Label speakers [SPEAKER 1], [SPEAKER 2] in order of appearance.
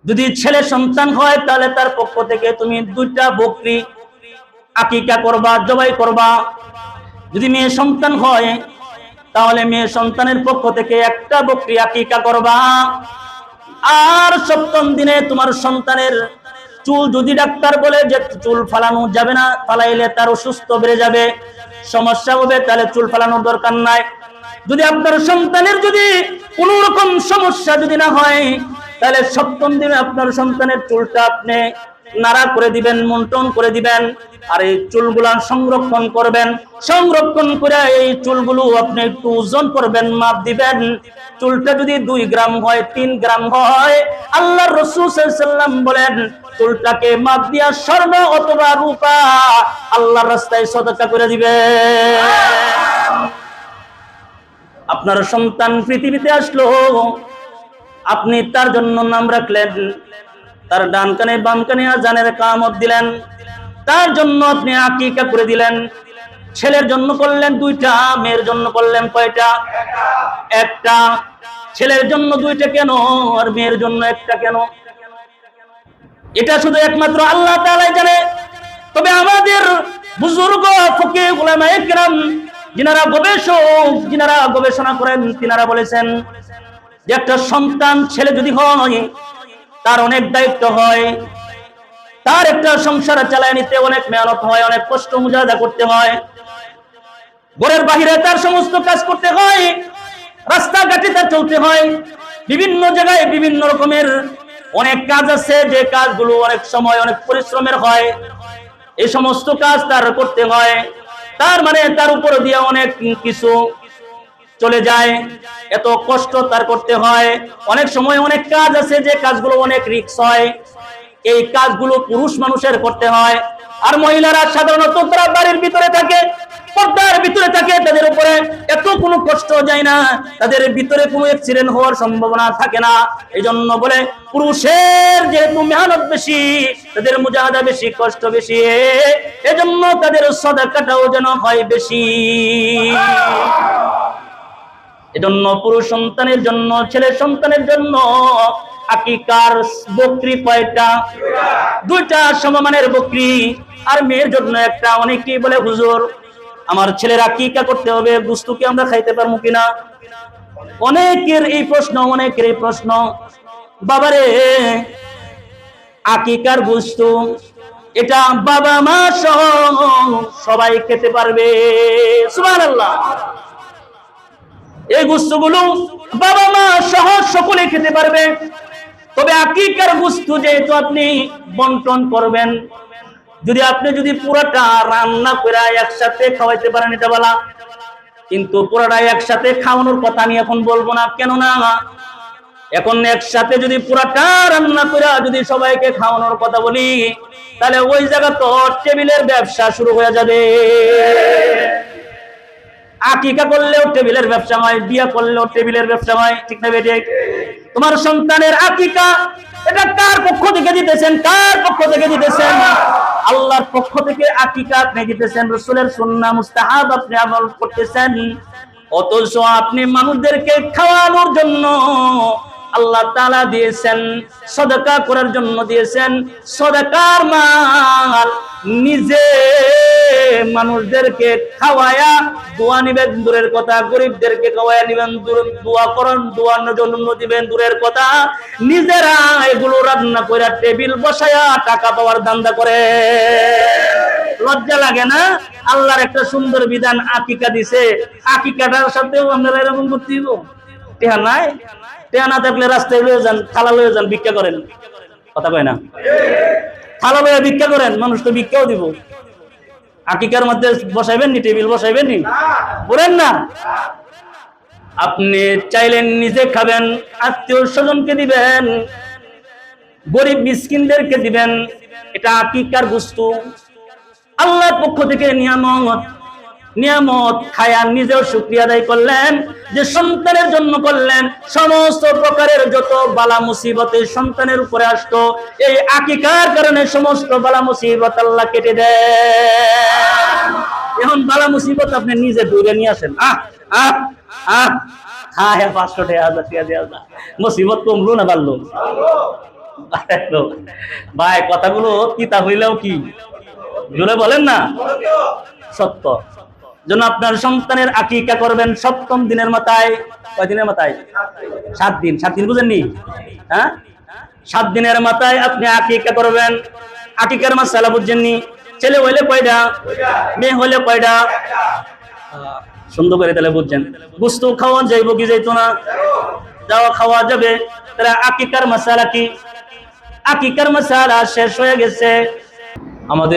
[SPEAKER 1] যদি ছেলে সন্তান হয় তাহলে তার পক্ষ থেকে তুমি 2টা বকরি আকিকা করবা, জবাই করবা। যদি মেয়ে সন্তান হয় তাহলে মেয়ে সন্তানের পক্ষ থেকে 1টা বকরি আকিকা করবা। আর 7ম দিনে তোমার সন্তানের চুল যদি ডাক্তার বলে যে চুল ফালানো যাবে না, ফালাইলে তার অসুস্থ বেড়ে যাবে, সমস্যা হবে, তাহলে চুল ফালানোর দরকার নাই। যদি আপনার সন্তানের যদি কোনো রকম সমস্যা যদি না হয় তাহলে 7ম দিনে আপনার সন্তানের চুলটা আপনি নাড়া করে দিবেন, মন্টন করে দিবেন। আর এই চুলগুলা সংরক্ষণ করবেন, সংরক্ষণ করে এই চুলগুলো আপনি একটু ওজন করবেন, মাপ দিবেন। চুলটা যদি 2 গ্রাম হয়, 3 গ্রাম হয়, আল্লাহর রাসূল সাল্লাল্লাহু আলাইহি ওয়াসাল্লাম বলেন চুলটাকে মাপ দিয়া স্বর্ণ অথবা রূপা আল্লাহর রাস্তায় সদকা করে দিবেন। আপনার সন্তান পৃথিবীতে আসলো, আপনি তার জন্য নাম রাখলেন, তার ডান কানে বাম কানে আযানের কামত দিলেন, তার জন্য আপনি আকিকা করে দিলেন। ছেলের জন্য করলেন 2টা, মেয়ের জন্য করলেন কয়টা? 1টা। ছেলের জন্য 2টা কেন আর মেয়ের জন্য 1টা কেন? এটা শুধু একমাত্র আল্লাহ তাআলাই জানে। তবে আমাদের বুজুর্গ ফকিহ উলামায়ে কেরাম যিনারা গবেষক, যিনারা গবেষণা করেন, তিনারা বলেছেন যে একটা সন্তান ছেলে যদি হয় তার অনেক দায়িত্ব হয়, তার একটা সংসার চালায় নিতে অনেক মেহনত হয়, অনেক কষ্ট মুজাহাদা করতে হয়, ঘরের বাহিরে তার সমস্ত কাজ করতে হয়, রাস্তাঘাটে তার চলতে হয়, বিভিন্ন জায়গায় বিভিন্ন রকমের অনেক কাজ আছে যে কাজগুলো অনেক সময় অনেক পরিশ্রমের হয়। এই সমস্ত কাজ তার করতে হয়, তার মানে তার উপর দিয়ে অনেক কিছু চলে যায়, এত কষ্ট তার করতে হয়। অনেক সময় অনেক কাজ আছে যে কাজগুলো অনেক রিস্ক হয়, এই কাজগুলো পুরুষ মানুষের করতে হয়। আর মহিলারা সাধারণত তারা বাড়ির ভিতরে থাকে, পর্দার ভিতরে থাকে, তাদের উপরে এত কোনো কষ্ট যায় না, তাদের ভিতরে কোনো অ্যাক্সিডেন্ট হওয়ার সম্ভাবনা থাকে না। এই জন্য বলে পুরুষের যেহেতু মেহনত বেশি, তাদের মুজাহাদা বেশি, কষ্ট বেশি, এজন্য তাদের সাদাকাটাও যেন হয় বেশি। এজন্য পুরুষ সন্তানের জন্য, ছেলে সন্তানের জন্য আকিকার বকরি কয়টা? 2টা সমমানের বকরি। আর মেয়ের জন্য 1টা। অনেকেই বলে হুজুর আমার ছেলের আকিকা করতে হবে, গোশত কি আমরা খাইতে পারবো কিনা? অনেকের এই প্রশ্ন, অনেকের এই প্রশ্ন। বাবারে, আকিকার গোশত এটা বাবা মা সহ সবাই খেতে পারবে, সুবহানাল্লাহ। এই গোশতগুলো বাবা মা সহ সকলে খেতে পারবে। তবে আকিকার গোশত যেহেতু আপনি বন্টন করবেন, যদি পুরোটা রান্না করে একসাথে খাওয়াইতে পারেন এটা বলা, কিন্তু পুরোটা একসাথে খাওয়ানোর কথা আমি এখন বলবো না। কেন না, এখন একসাথে যদি পুরোটা রান্না করে যদি সবাইকে খাওয়ানোর কথা বলি তাহলে ওই জায়গা তো টেবিলের ব্যবসা শুরু হয়ে যাবে। আকিকা করলেও টেবিলের ব্যবসা হয়, বিয়া করলেও টেবিলের ব্যবসা হয়, ঠিক না বেঠিক? তোমার সন্তানের আকিকা এটা কার পক্ষ থেকে দিতেছেন? কার পক্ষ থেকে দিতেছেন? আল্লাহর পক্ষ থেকে আকিকা আপনি দিতেছেন, রাসূলের সুন্নাহ মুস্তাহাব আপনি আমল করতেছেন, অথচ আপনি মানুষদেরকে খাওয়ানোর জন্য আল্লাহ তাআলা দিয়েছেন, সদকা করার জন্য দিয়েছেন। সদকার মাল নিজে মানুষদেরকে খাওয়ায়া দোয়া নিবেন দূরের কথা, গরিবদেরকে খাওয়ায়া নিবেন, দোয়া করেন, দোয়ার জন্য দিবেন দূরের কথা, নিজেরা এগুলো রান্না করে টেবিল বসায়া টাকা পাওয়ার ধান্দা করে। লজ্জা লাগে না? আল্লাহর একটা সুন্দর বিধান আকিকা দিছে, আকিকাটার সাথেও আপনারা এরকম করতে দিব? টেহা নাই, টেহা না থাকলে রাস্তায় লয়ে যান, থালা লয়ে যান, ভিক্ষা করেন। কথা কয় না? থালা লয়ে ভিক্ষা করেন, মানুষ তো ভিক্ষাও দিব। আকিকার মধ্যে বসাইবেন নি, টেবিল বসাইবেন নি? বলেন না। আপনি চাইলেন নিজে খাবেন, আত্মীয় স্বজনকে দিবেন, গরিব মিসকিনদেরকে দিবেন, এটা আকিকার গোশত। আল্লাহর পক্ষ থেকে নিয়ামত, নিয়ামত খায়া নিজেও শুকরিয়া আদায় করলেন যে সন্তানের জন্য করলেন। সমস্ত প্রকারের যত বালা মুসিবতে সন্তানের উপরে আসতো, এই আকিকার কারণে সমস্ত বালা মুসিবত আল্লাহ কেটে দেন। এখন বালা মুসিবত আপনি নিজে দূরে নিয়ে আসেন। হ্যাঁ 500 টাকা, 1000 টাকা দেওয়া, মুসিবত কমলো না বাড়লো? ভাই কথাগুলো তিতা হইলেও কি জোরে বলেন না, সত্য। জন্য আপনার সন্তানের আকিকা করবেন সপ্তম দিনের মাথায়। কয় দিনের মাথায়? 7 দিন। 7 দিন বুঝেননি? হ্যাঁ, 7 দিনের মাথায় আপনি আকিকা করবেন। আকিকার মাসালা বুঝছেননি? ছেলে হইলে কয়টা, মেয়ে হইলে কয়টা? সুন্দর করে তাহলে বুঝছেন। গোশত খাওয়া যাইব কি যাইতো না? যাওয়া খাওয়া যাবে। তাহলে আকিকার মাসালা কি? আকিকার মাসালা শেষ হয়ে গেছে। আমাদের